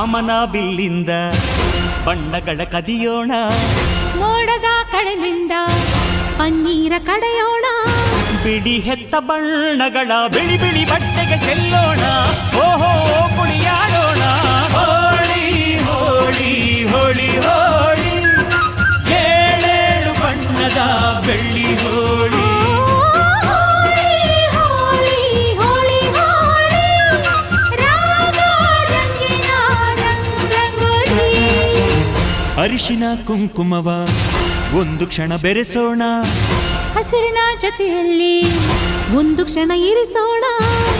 ಕಾಮನ ಬಿಲ್ಲಿಂದ ಬಣ್ಣಗಳ ಕದಿಯೋಣ, ಮೋಡದ ಕಡಲಿಂದ ಪನ್ನೀರ ಕಡೆಯೋಣ, ಬಿಳಿ ಹೆತ್ತ ಬಣ್ಣಗಳ ಬಿಳಿ ಬಿಳಿ ಬಟ್ಟೆಗೆ ಚೆಲ್ಲೋಣ, ಓಹೋ ಕುಣಿಯಾಡೋಣ. ಹೋಳಿ ಹೋಳಿ ಹೋಳಿ ಹೋಳಿ, ಏಳೇಳು ಬಣ್ಣದ ಬೆಳ್ಳಿ ಹೋಳಿ. ಅರಿಶಿನ ಕುಂಕುಮವ ಒಂದು ಕ್ಷಣ ಬೆರೆಸೋಣ, ಹಸಿರಿನ ಜೊತೆಯಲ್ಲಿ ಒಂದು ಕ್ಷಣ ಇರಿಸೋಣ.